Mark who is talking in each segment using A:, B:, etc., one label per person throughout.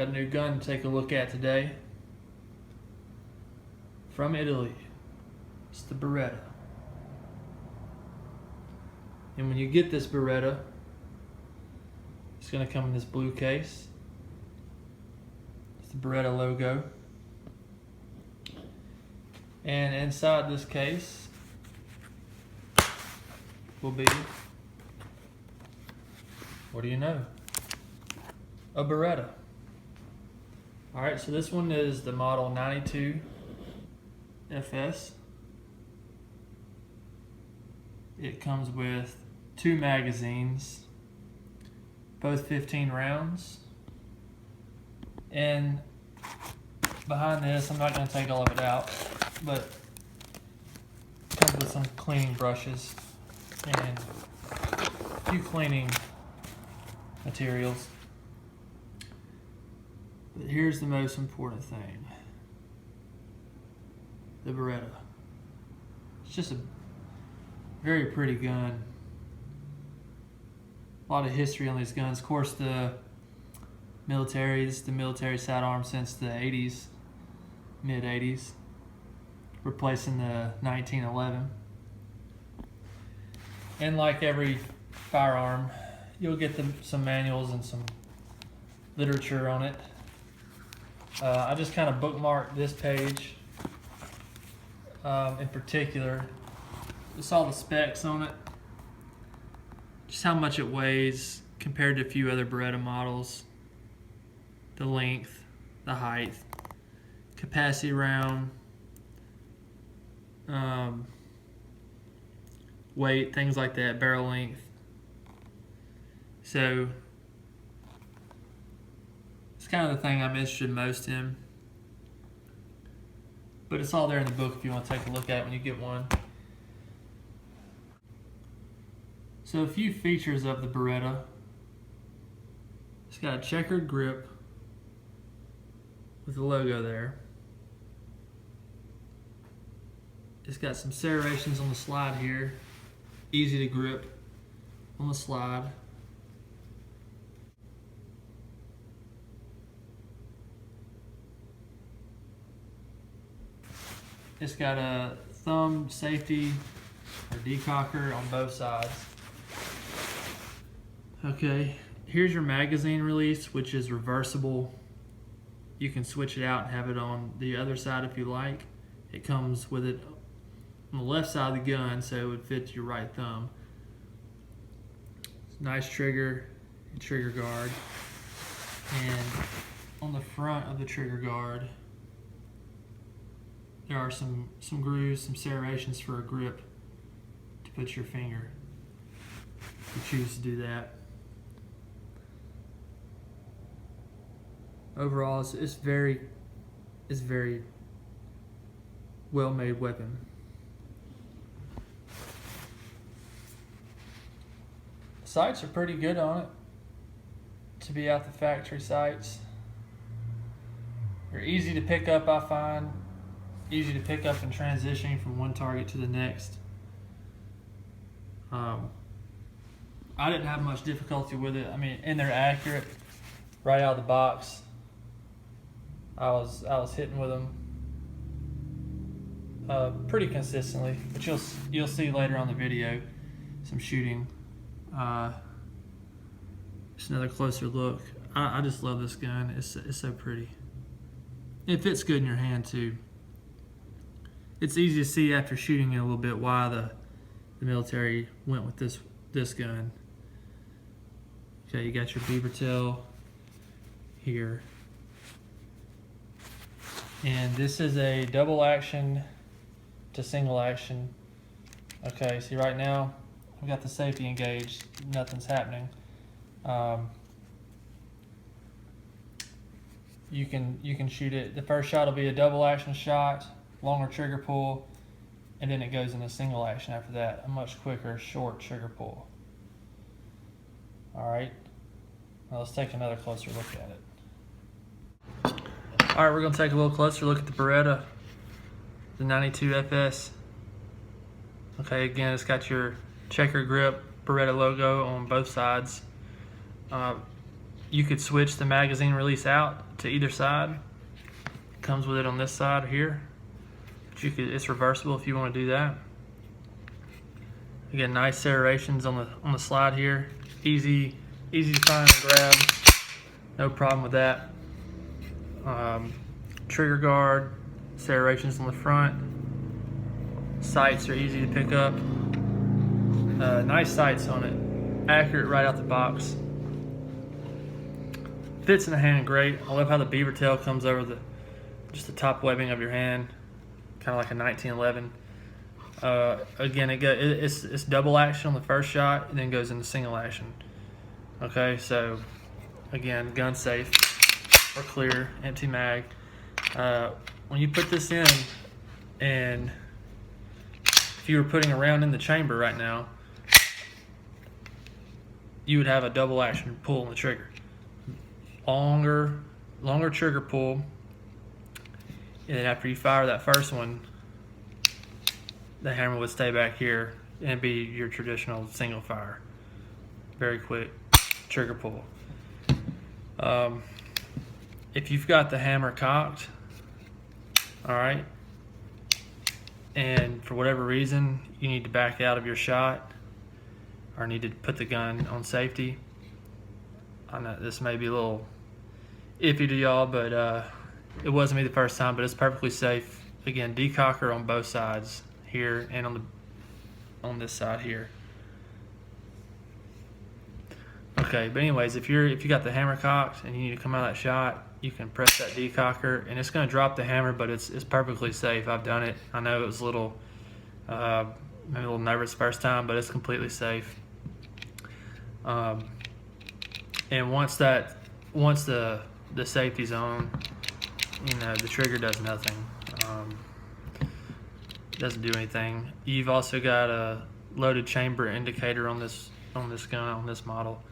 A: Got a new gun to take a look at today. From Italy. It's the Beretta. And when you get this Beretta, it's going to come in this blue case. It's the Beretta logo. And inside this case will be, what do you know? A Beretta. Alright, so this one is the model 92 FS. It comes with 2 magazines, both 15 rounds. And behind this, I'm not going to take all of it out, but it comes with some cleaning brushes and a few cleaning materials. But here's the most important thing. The Beretta. It's just a very pretty gun. A lot of history on these guns. Of course, the military, this is the military sidearm since the 80s, mid 80s, replacing the 1911. And like every firearm, you'll get some manuals and some literature on it. I just kind of bookmarked this page in particular. Just all the specs on it. Just how much it weighs compared to a few other Beretta models. The length, the height, capacity round, weight, things like that, barrel length. So it's kind of the thing I'm interested most in. But it's all there in the book if you want to take a look at it when you get one. So a few features of the Beretta. It's got a checkered grip with the logo there. It's got some serrations on the slide here. Easy to grip on the slide. It's got a thumb safety or decocker on both sides. Okay, here's your magazine release, which is reversible. You can switch it out and have it on the other side if you like. It comes with it on the left side of the gun, so it would fit your right thumb. Nice trigger and trigger guard. And on the front of the trigger guard, there are some grooves, some serrations for a grip to put your finger if you choose to do that. Overall, it's very well-made weapon. Sights are pretty good on it to be out the factory sights. They're easy to pick up, I find. Easy to pick up and transitioning from one target to the next. I didn't have much difficulty with it. I mean, and they're accurate right out of the box. I was hitting with them pretty consistently, but you'll see later on the video some shooting. Just another closer look. I just love this gun. It's so pretty. It fits good in your hand too. It's easy to see after shooting it a little bit why the military went with this gun. Okay, you got your beaver tail here. And this is a double action to single action. Okay, see right now, we got the safety engaged, nothing's happening. You can shoot it. The first shot will be a double action shot, longer trigger pull, and then it goes into single action after that. A much quicker, short trigger pull. All right, now let's take another closer look at it. All right, we're gonna take a little closer look at the Beretta, the 92 FS. Okay, again, it's got your checker grip Beretta logo on both sides. You could switch the magazine release out to either side. Comes with it on this side here. But it's reversible if you want to do that. Again, nice serrations on the slide here. Easy to find and grab. No problem with that. Trigger guard, serrations on the front. Sights are easy to pick up. Nice sights on it. Accurate right out the box. Fits in the hand great. I love how the beaver tail comes over just the top webbing of your hand, kind of like a 1911. Again, it's double action on the first shot and then goes into single action. Okay, so again, gun safe or clear, empty mag. When you put this in, and if you were putting a round in the chamber right now, you would have a double action pull on the trigger. Longer trigger pull, and then after you fire that first one, the hammer would stay back here and be your traditional single fire. Very quick trigger pull. If you've got the hammer cocked, all right, and for whatever reason you need to back out of your shot or need to put the gun on safety, I know this may be a little iffy to y'all, but it wasn't me the first time, but it's perfectly safe. Again, decocker on both sides here and on this side here. Okay, but anyways, if you got the hammer cocked and you need to come out of that shot, you can press that decocker and it's going to drop the hammer, but it's perfectly safe. I've done it. I know it was a little maybe a little nervous first time, but it's completely safe. And once the safety's on, the trigger does nothing. Doesn't do anything. You've also got a loaded chamber indicator on this gun, on this model.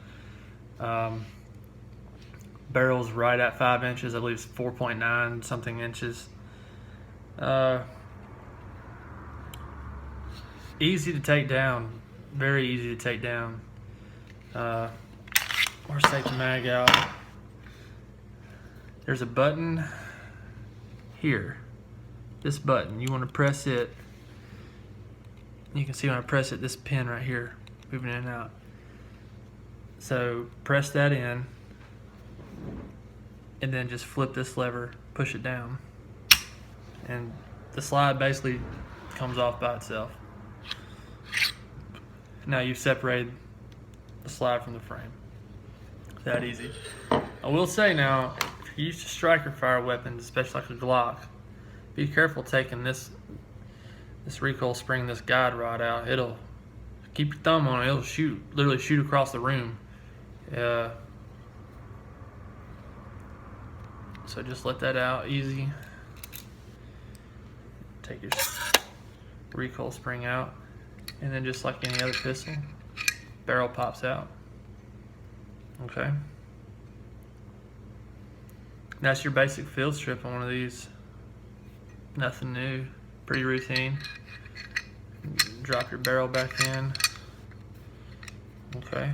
A: Barrel's right at 5 inches. I believe it's 4.9 something inches. Easy to take down. Very easy to take down. Or take the mag out. There's a button here. This button, you want to press it. You can see when I press it, this pin right here, moving in and out. So press that in, and then just flip this lever, push it down, and the slide basically comes off by itself. Now you've separated the slide from the frame. That easy. I will say now, if you use striker fire weapons, especially like a Glock, be careful taking this recoil spring, this guide rod out. It'll keep your thumb on it. It'll literally shoot across the room. So just let that out easy. Take your recoil spring out, and then just like any other pistol, barrel pops out. Okay. That's your basic field strip on one of these. Nothing new, pretty routine. Drop your barrel back in. Okay.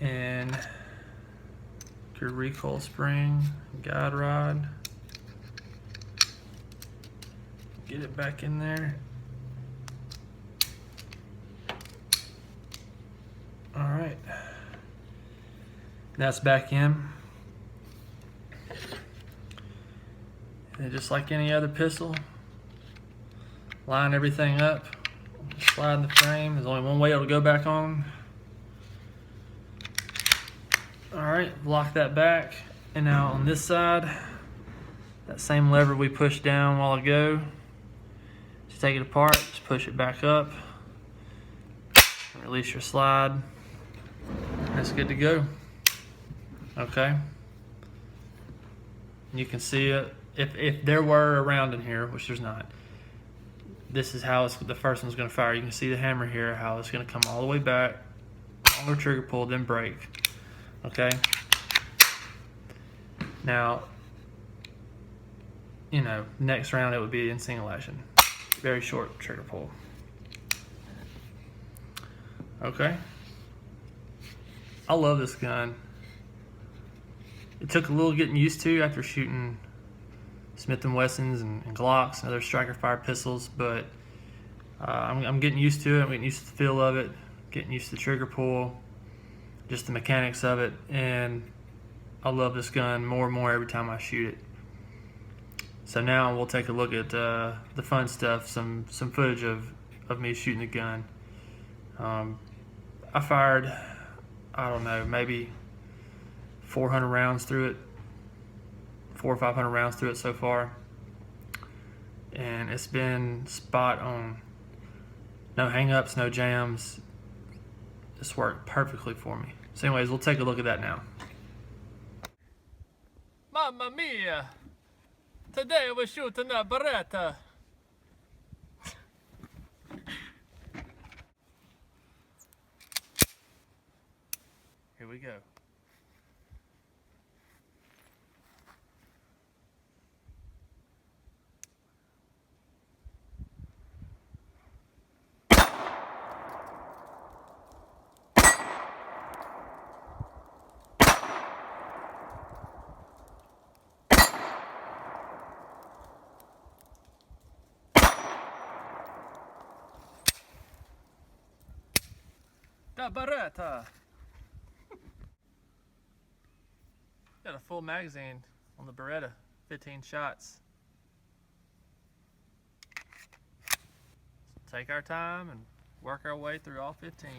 A: And your recoil spring, guide rod. Get it back in there. All right. That's back in. And just like any other pistol, line everything up, slide in the frame. There's only one way it'll go back on. Alright, lock that back. And now on this side, that same lever we pushed down a while ago, just take it apart, just push it back up, release your slide. That's good to go. Okay. You can see it. If there were a round in here, which there's not, this is how the first one's going to fire. You can see the hammer here, how it's going to come all the way back, longer trigger pull, then break. Okay. Now, next round it would be in single action. Very short trigger pull. Okay. I love this gun. It took a little getting used to after shooting Smith & Wessons and Glocks and other striker fire pistols, but I'm getting used to it. I'm getting used to the feel of it, getting used to the trigger pull, just the mechanics of it, and I love this gun more and more every time I shoot it. So now we'll take a look at the fun stuff, some footage of me shooting the gun. I fired, I don't know, maybe 400 rounds through it, 400 or 500 rounds through it so far, and it's been spot on. No hang-ups, no jams. This worked perfectly for me. So anyways, we'll take a look at that now. Mamma mia! Today we're shooting a Beretta. Here we go. The Beretta. Got a full magazine on the Beretta, 15 shots. So take our time and work our way through all 15.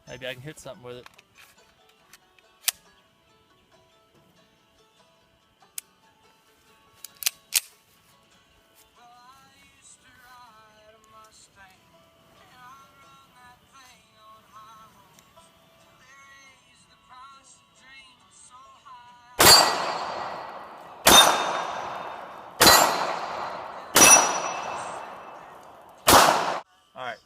A: Maybe I can hit something with it. All right.